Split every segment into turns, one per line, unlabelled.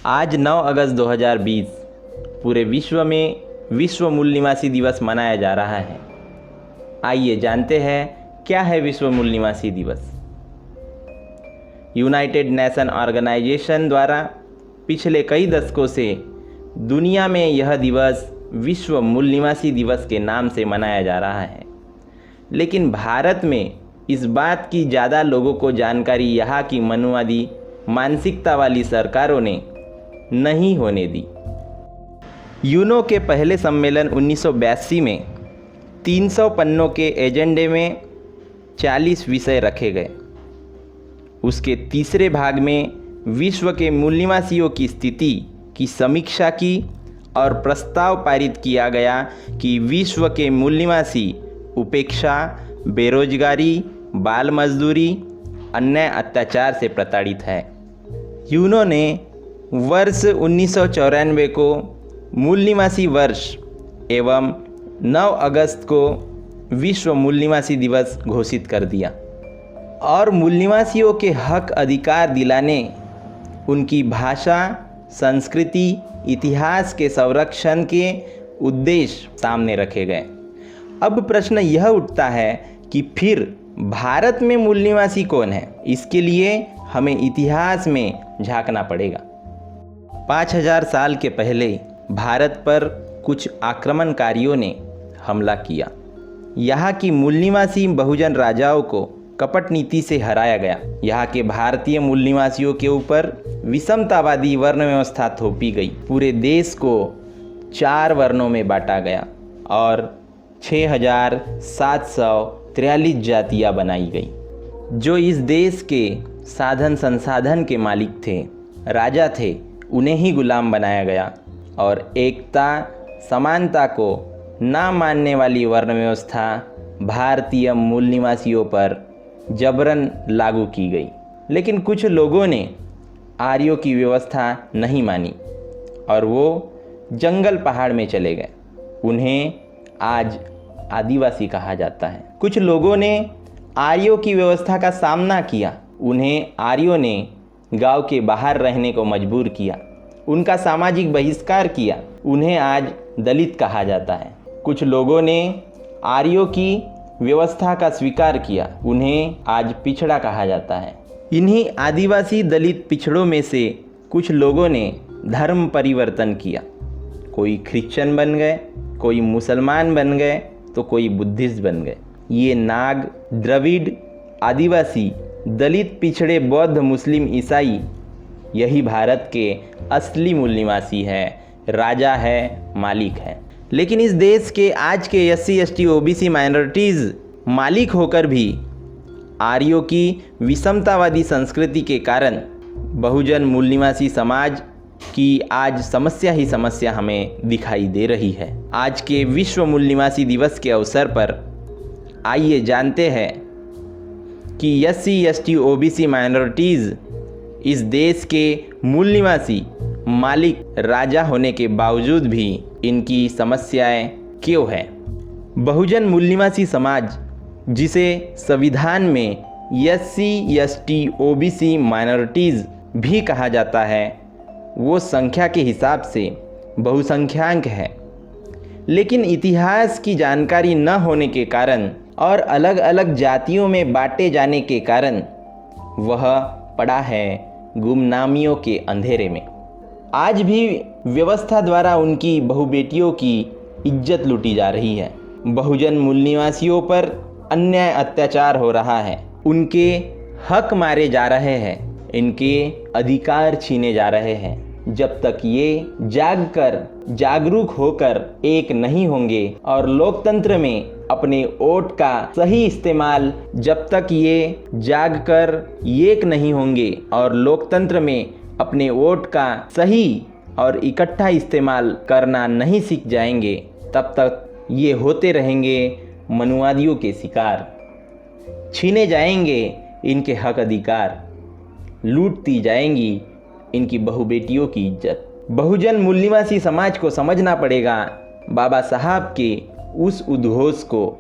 आज 9 अगस्त 2020 पूरे विश्व में विश्व मूल निवासी दिवस मनाया जा रहा है। आइए जानते हैं क्या है विश्व मूल निवासी दिवस। यूनाइटेड नेशन ऑर्गेनाइजेशन द्वारा पिछले कई दशकों से दुनिया में यह दिवस विश्व मूल निवासी दिवस के नाम से मनाया जा रहा है, लेकिन भारत में इस बात की ज़्यादा लोगों को जानकारी यहाँ की मनुवादी मानसिकता वाली सरकारों ने नहीं होने दी। यूनो के पहले सम्मेलन 1982 में 300 पन्नों के एजेंडे में 40 विषय रखे गए। उसके तीसरे भाग में विश्व के मूल निवासियों की स्थिति की समीक्षा की और प्रस्ताव पारित किया गया कि विश्व के मूल निवासी उपेक्षा, बेरोजगारी, बाल मजदूरी, अन्य अत्याचार से प्रताड़ित है। यूनो ने वर्ष 1994 को मूल निवासी वर्ष एवं 9 अगस्त को विश्व मूल निवासी दिवस घोषित कर दिया और मूल निवासियों के हक अधिकार दिलाने, उनकी भाषा, संस्कृति, इतिहास के संरक्षण के उद्देश्य सामने रखे गए। अब प्रश्न यह उठता है कि फिर भारत में मूल निवासी कौन है? इसके लिए हमें इतिहास में झांकना पड़ेगा। 5000 साल के पहले भारत पर कुछ आक्रमणकारियों ने हमला किया। यहाँ की मूल निवासी बहुजन राजाओं को कपट नीति से हराया गया। यहाँ के भारतीय मूल निवासियों के ऊपर विषमतावादी वर्ण व्यवस्था थोपी गई। पूरे देश को 4 वर्णों में बांटा गया और 6743 जातियाँ बनाई गई। जो इस देश के साधन संसाधन के मालिक थे, राजा थे, उन्हें ही गुलाम बनाया गया और एकता समानता को ना मानने वाली वर्ण व्यवस्था भारतीय मूल निवासियों पर जबरन लागू की गई। लेकिन कुछ लोगों ने आर्यों की व्यवस्था नहीं मानी और वो जंगल पहाड़ में चले गए। उन्हें आज आदिवासी कहा जाता है। कुछ लोगों ने आर्यों की व्यवस्था का सामना किया। उन्हें आर्यों ने गांव के बाहर रहने को मजबूर किया, उनका सामाजिक बहिष्कार किया। उन्हें आज दलित कहा जाता है। कुछ लोगों ने आर्यों की व्यवस्था का स्वीकार किया, उन्हें आज पिछड़ा कहा जाता है। इन्हीं आदिवासी दलित पिछड़ों में से कुछ लोगों ने धर्म परिवर्तन किया। कोई क्रिश्चियन बन गए, कोई मुसलमान बन गए, तो कोई बुद्धिस्ट बन गए। ये नाग, द्रविड़, आदिवासी, दलित, पिछड़े, बौद्ध, मुस्लिम, ईसाई यही भारत के असली मूल निवासी है, राजा है, मालिक है। लेकिन इस देश के आज के SC ST OBC माइनॉरिटीज़ मालिक होकर भी आर्यों की विषमतावादी संस्कृति के कारण बहुजन मूल निवासी समाज की आज समस्या ही समस्या हमें दिखाई दे रही है। आज के विश्व मूल निवासी दिवस के अवसर पर आइए जानते हैं कि SC ST OBC माइनॉरिटीज़ इस देश के मूल निवासी मालिक राजा होने के बावजूद भी इनकी समस्याएं क्यों हैं? बहुजन मूल निवासी समाज, जिसे संविधान में SC ST OBC माइनॉरिटीज़ भी कहा जाता है, वो संख्या के हिसाब से बहुसंख्यांक है। लेकिन इतिहास की जानकारी न होने के कारण और अलग अलग जातियों में बांटे जाने के कारण वह पड़ा है गुमनामियों के अंधेरे में। आज भी व्यवस्था द्वारा उनकी बहुबेटियों की इज्जत लूटी जा रही है। बहुजन मूल निवासियों पर अन्याय अत्याचार हो रहा है, उनके हक मारे जा रहे हैं, इनके अधिकार छीने जा रहे हैं। जब तक ये जागरूक होकर एक नहीं होंगे और लोकतंत्र में अपने वोट का सही इस्तेमाल, जब तक ये जागकर एक नहीं होंगे और लोकतंत्र में अपने वोट का सही और इकट्ठा इस्तेमाल करना नहीं सीख जाएंगे, तब तक ये होते रहेंगे मनुवादियों के शिकार। छीने जाएंगे इनके हक अधिकार, लूटती जाएंगी इनकी बहुबेटियों की इज्जत। बहुजन मूल निवासी समाज को समझना पड़ेगा बाबा साहब के उस उद्घोष को।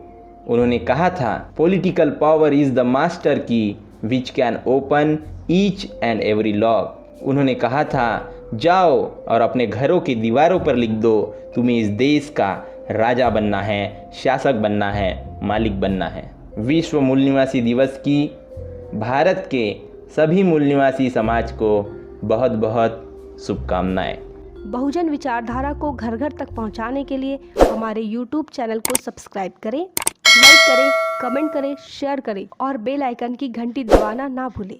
उन्होंने कहा था, political power is the master key which can open each and every lock. उन्होंने कहा था जाओ और अपने घरों की दीवारों पर लिख दो, तुम्हें इस देश का राजा बनना है, शासक बनना है, मालिक बनना है। विश्व मूल निवासी दिवस की भारत के सभी मूल निवासी समाज को बहुत बहुत शुभकामनाएं।
बहुजन विचारधारा को घर घर तक पहुंचाने के लिए हमारे YouTube चैनल को सब्सक्राइब करें, लाइक करें, कमेंट करें, शेयर करें और बेल आइकन की घंटी दबाना ना भूलें।